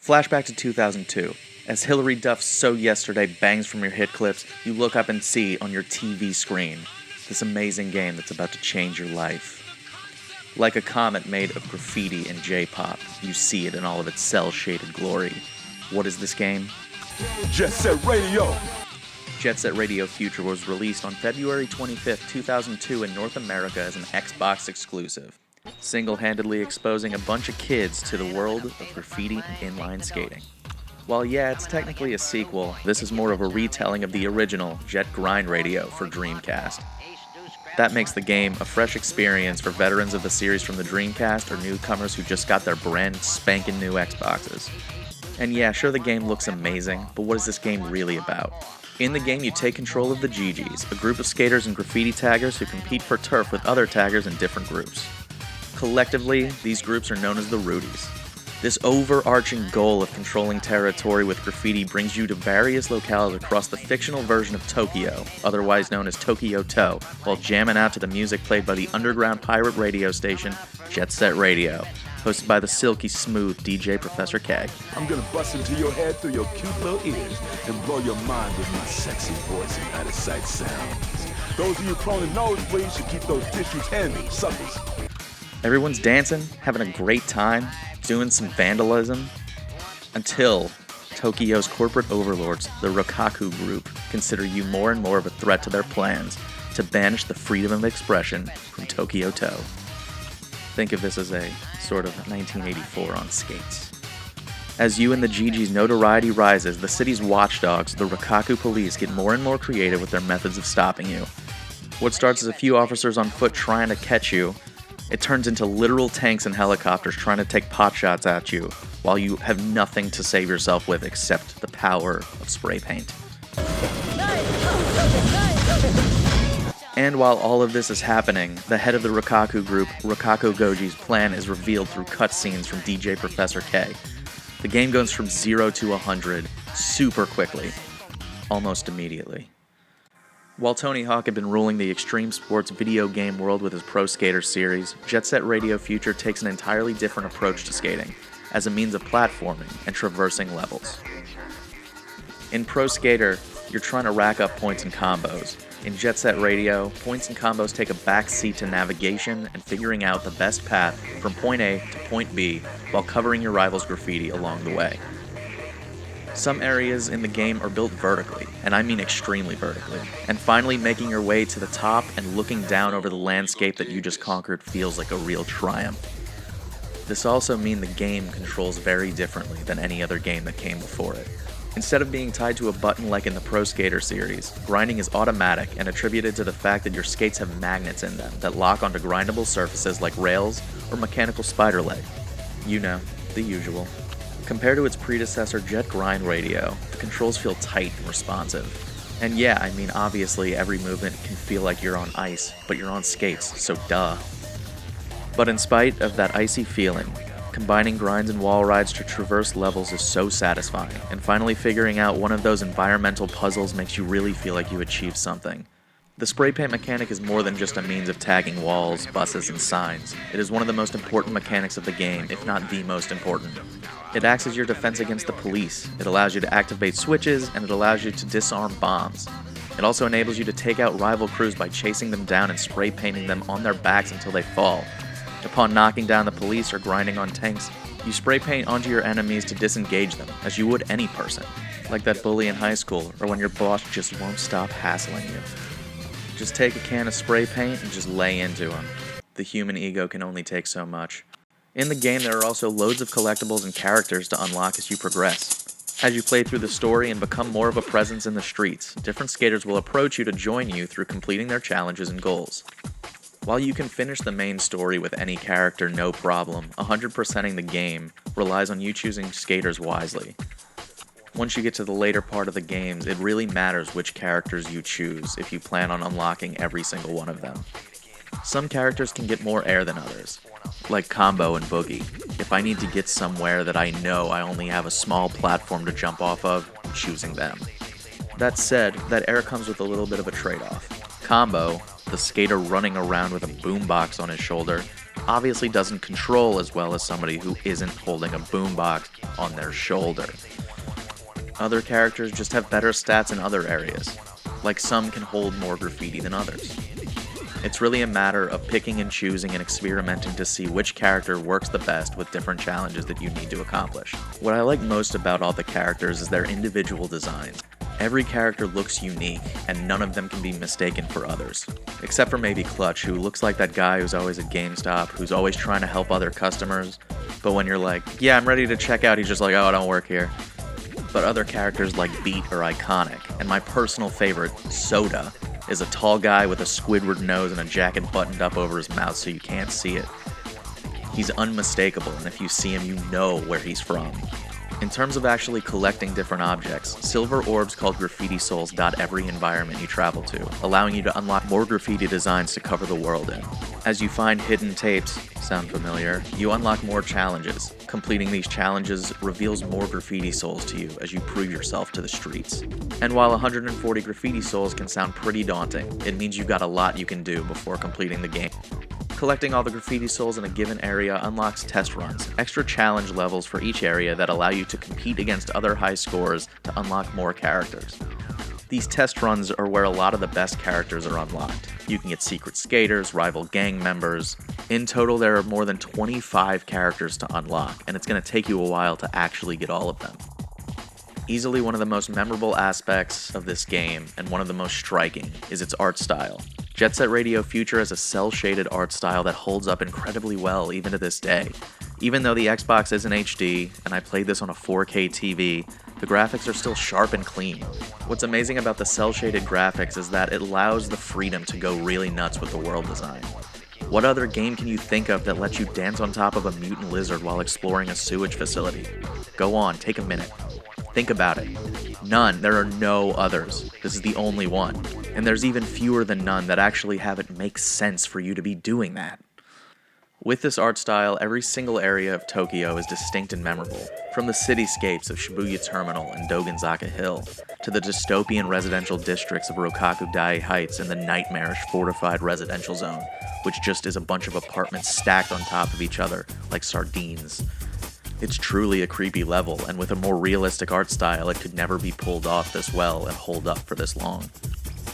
Flashback to 2002. As Hilary Duff's So Yesterday bangs from your hit clips, you look up and see on your TV screen this amazing game that's about to change your life. Like a comet made of graffiti and J-pop, you see it in all of its cel-shaded glory. What is this game? Jet Set Radio! Jet Set Radio Future was released on February 25, 2002 in North America as an Xbox exclusive, single-handedly exposing a bunch of kids to the world of graffiti and inline skating. While yeah, it's technically a sequel, this is more of a retelling of the original Jet Grind Radio for Dreamcast. That makes the game a fresh experience for veterans of the series from the Dreamcast or newcomers who just got their brand spanking new Xboxes. And yeah, sure, the game looks amazing, but what is this game really about? In the game, you take control of the GGs, a group of skaters and graffiti taggers who compete for turf with other taggers in different groups. Collectively, these groups are known as the Rudies. This overarching goal of controlling territory with graffiti brings you to various locales across the fictional version of Tokyo, otherwise known as Tokyo To, while jamming out to the music played by the underground pirate radio station Jet Set Radio, hosted by the silky smooth DJ Professor K. I'm gonna bust into your head through your cute little ears and blow your mind with my sexy voice and out-of-sight sounds. Those of you cloning nosebleeds should keep those tissues handy, suckers. Everyone's dancing, having a great time, doing some vandalism, until Tokyo's corporate overlords, the Rokaku Group, consider you more and more of a threat to their plans to banish the freedom of expression from Tokyo To. Think of this as a sort of 1984 on skates. As you and the GG's notoriety rises, the city's watchdogs, the Rokaku police, get more and more creative with their methods of stopping you. What starts as a few officers on foot trying to catch you, it turns into literal tanks and helicopters trying to take potshots at you, while you have nothing to save yourself with except the power of spray paint. And while all of this is happening, the head of the Rokaku group, Rokaku Goji's plan is revealed through cutscenes from DJ Professor K. The game goes from 0 to 100 super quickly, almost immediately. While Tony Hawk had been ruling the extreme sports video game world with his Pro Skater series, Jet Set Radio Future takes an entirely different approach to skating, as a means of platforming and traversing levels. In Pro Skater, you're trying to rack up points and combos. In Jet Set Radio, points and combos take a back seat to navigation and figuring out the best path from point A to point B while covering your rival's graffiti along the way. Some areas in the game are built vertically, and I mean extremely vertically, and finally making your way to the top and looking down over the landscape that you just conquered feels like a real triumph. This also means the game controls very differently than any other game that came before it. Instead of being tied to a button like in the Pro Skater series, grinding is automatic and attributed to the fact that your skates have magnets in them that lock onto grindable surfaces like rails or mechanical spider leg. You know, the usual. Compared to its predecessor Jet Grind Radio, the controls feel tight and responsive. And yeah, I mean obviously every movement can feel like you're on ice, but you're on skates, so duh. But in spite of that icy feeling, combining grinds and wall rides to traverse levels is so satisfying, and finally figuring out one of those environmental puzzles makes you really feel like you achieved something. The spray paint mechanic is more than just a means of tagging walls, buses, and signs. It is one of the most important mechanics of the game, if not the most important. It acts as your defense against the police. It allows you to activate switches, and it allows you to disarm bombs. It also enables you to take out rival crews by chasing them down and spray painting them on their backs until they fall. Upon knocking down the police or grinding on tanks, you spray paint onto your enemies to disengage them, as you would any person, like that bully in high school, or when your boss just won't stop hassling you. Just take a can of spray paint and just lay into him. The human ego can only take so much. In the game, there are also loads of collectibles and characters to unlock as you progress. As you play through the story and become more of a presence in the streets, different skaters will approach you to join you through completing their challenges and goals. While you can finish the main story with any character no problem, 100%ing the game relies on you choosing skaters wisely. Once you get to the later part of the games, it really matters which characters you choose if you plan on unlocking every single one of them. Some characters can get more air than others, like Combo and Boogie. If I need to get somewhere that I know I only have a small platform to jump off of, I'm choosing them. That said, that air comes with a little bit of a trade-off. Combo, the skater running around with a boombox on his shoulder, obviously doesn't control as well as somebody who isn't holding a boombox on their shoulder. Other characters just have better stats in other areas, like some can hold more graffiti than others. It's really a matter of picking and choosing and experimenting to see which character works the best with different challenges that you need to accomplish. What I like most about all the characters is their individual designs. Every character looks unique, and none of them can be mistaken for others. Except for maybe Clutch, who looks like that guy who's always at GameStop, who's always trying to help other customers, but when you're like, yeah, I'm ready to check out, he's just like, oh, I don't work here. But other characters like Beat are iconic, and my personal favorite, Soda, is a tall guy with a Squidward nose and a jacket buttoned up over his mouth so you can't see it. He's unmistakable, and if you see him, you know where he's from. In terms of actually collecting different objects, silver orbs called graffiti souls dot every environment you travel to, allowing you to unlock more graffiti designs to cover the world in. As you find hidden tapes, sound familiar, you unlock more challenges. Completing these challenges reveals more graffiti souls to you as you prove yourself to the streets. And while 140 graffiti souls can sound pretty daunting, it means you've got a lot you can do before completing the game. Collecting all the graffiti souls in a given area unlocks test runs, extra challenge levels for each area that allow you to compete against other high scores to unlock more characters. These test runs are where a lot of the best characters are unlocked. You can get secret skaters, rival gang members. In total, there are more than 25 characters to unlock, and it's going to take you a while to actually get all of them. Easily one of the most memorable aspects of this game, and one of the most striking, is its art style. Jet Set Radio Future has a cel-shaded art style that holds up incredibly well even to this day. Even though the Xbox isn't HD, and I played this on a 4K TV, the graphics are still sharp and clean. What's amazing about the cel-shaded graphics is that it allows the freedom to go really nuts with the world design. What other game can you think of that lets you dance on top of a mutant lizard while exploring a sewage facility? Go on, take a minute. Think about it. None. There are no others. This is the only one. And there's even fewer than none that actually have it make sense for you to be doing that. With this art style, every single area of Tokyo is distinct and memorable, from the cityscapes of Shibuya Terminal and Dogenzaka Hill, to the dystopian residential districts of Rokakudai Heights and the nightmarish fortified residential zone, which just is a bunch of apartments stacked on top of each other like sardines. It's truly a creepy level, and with a more realistic art style, it could never be pulled off this well and hold up for this long.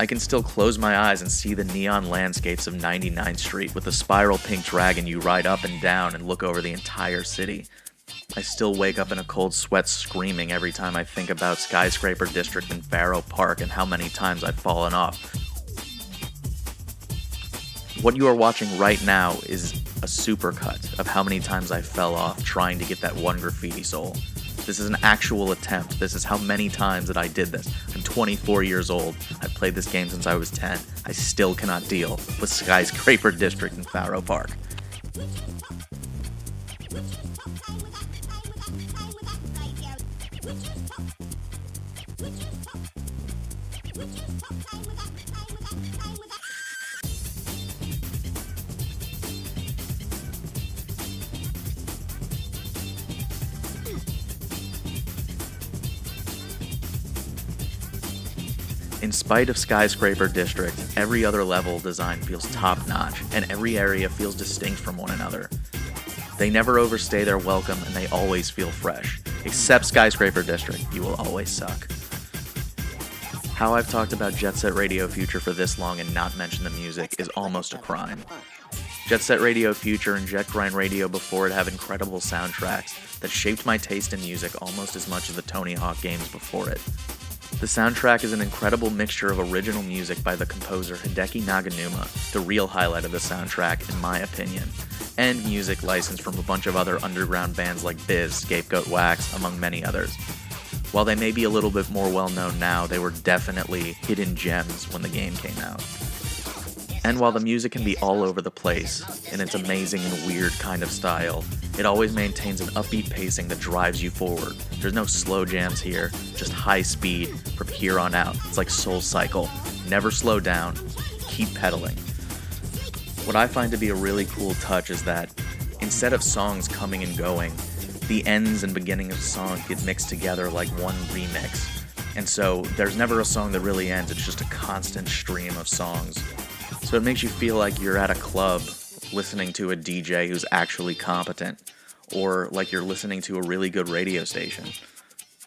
I can still close my eyes and see the neon landscapes of 99th Street with the spiral pink dragon you ride up and down and look over the entire city. I still wake up in a cold sweat screaming every time I think about Skyscraper District and Barrow Park and how many times I've fallen off. What you are watching right now is a supercut of how many times I fell off trying to get that one graffiti soul. This is an actual attempt. This is how many times that I did this. I'm 24 years old. I've played this game since I was 10. I still cannot deal with Skyscraper District in Barrow Park. In spite of Skyscraper District, every other level design feels top-notch, and every area feels distinct from one another. They never overstay their welcome, and they always feel fresh. Except Skyscraper District, you will always suck. How I've talked about Jet Set Radio Future for this long and not mention the music is almost a crime. Jet Set Radio Future and Jet Grind Radio before it have incredible soundtracks that shaped my taste in music almost as much as the Tony Hawk games before it. The soundtrack is an incredible mixture of original music by the composer Hideki Naganuma, the real highlight of the soundtrack in my opinion, and music licensed from a bunch of other underground bands like Biz, Scapegoat Wax, among many others. While they may be a little bit more well known now, they were definitely hidden gems when the game came out. And while the music can be all over the place, in its amazing and weird kind of style, it always maintains an upbeat pacing that drives you forward. There's no slow jams here, just high speed from here on out. It's like Soul Cycle. Never slow down, keep pedaling. What I find to be a really cool touch is that instead of songs coming and going, the ends and beginning of songs get mixed together like one remix. And so there's never a song that really ends, it's just a constant stream of songs. So it makes you feel like you're at a club listening to a DJ who's actually competent, or like you're listening to a really good radio station.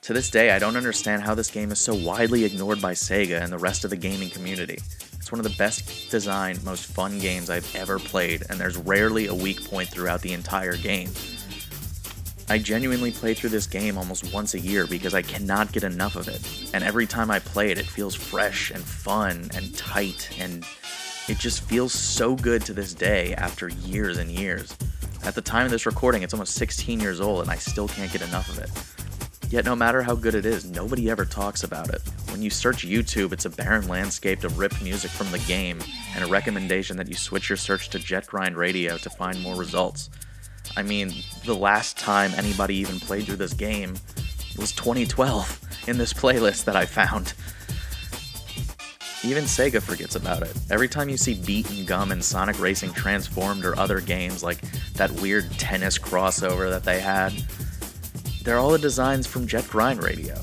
To this day, I don't understand how this game is so widely ignored by Sega and the rest of the gaming community. It's one of the best designed, most fun games I've ever played, and there's rarely a weak point throughout the entire game. I genuinely play through this game almost once a year because I cannot get enough of it, and every time I play it, it feels fresh and fun and tight, and it just feels so good to this day after years and years. At the time of this recording, it's almost 16 years old, and I still can't get enough of it. Yet no matter how good it is, nobody ever talks about it. When you search YouTube, it's a barren landscape of ripped music from the game, and a recommendation that you switch your search to Jet Grind Radio to find more results. I mean, the last time anybody even played through this game was 2012 in this playlist that I found. Even Sega forgets about it. Every time you see Beat and Gum and Sonic Racing Transformed or other games like that weird tennis crossover that they had, they're all the designs from Jet Grind Radio.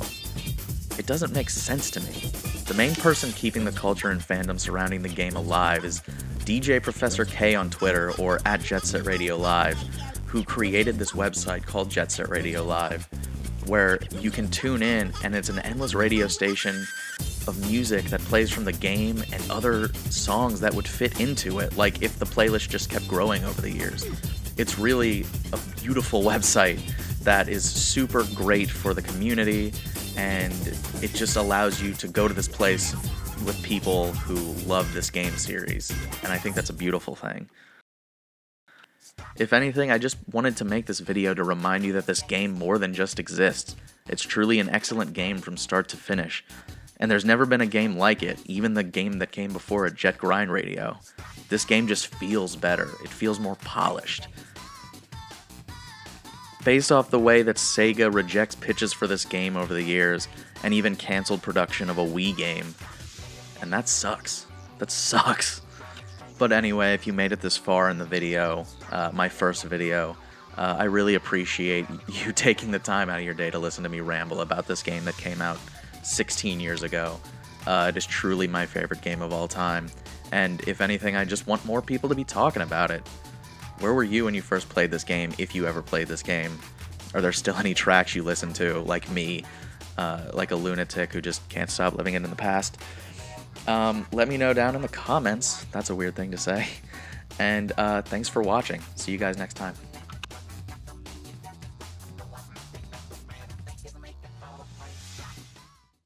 It doesn't make sense to me. The main person keeping the culture and fandom surrounding the game alive is DJ Professor K on Twitter or at Jet Set Radio Live, who created this website called Jet Set Radio Live, where you can tune in and it's an endless radio station of music that plays from the game and other songs that would fit into it, like if the playlist just kept growing over the years. It's really a beautiful website that is super great for the community, and it just allows you to go to this place with people who love this game series, and I think that's a beautiful thing. If anything, I just wanted to make this video to remind you that this game more than just exists. It's truly an excellent game from start to finish, and there's never been a game like it, even the game that came before it, Jet Grind Radio. This game just feels better. It feels more polished. Based off the way that Sega rejects pitches for this game over the years, and even canceled production of a Wii game. And that sucks. That sucks. But anyway, if you made it this far in the video, my first video, I really appreciate you taking the time out of your day to listen to me ramble about this game that came out 16 years ago. It is truly my favorite game of all time. And if anything, I just want more people to be talking about it. Where were you when you first played this game, if you ever played this game? Are there still any tracks you listen to, like me, like a lunatic who just can't stop living it in the past? Let me know down in the comments. That's a weird thing to say. And thanks for watching. See you guys next time.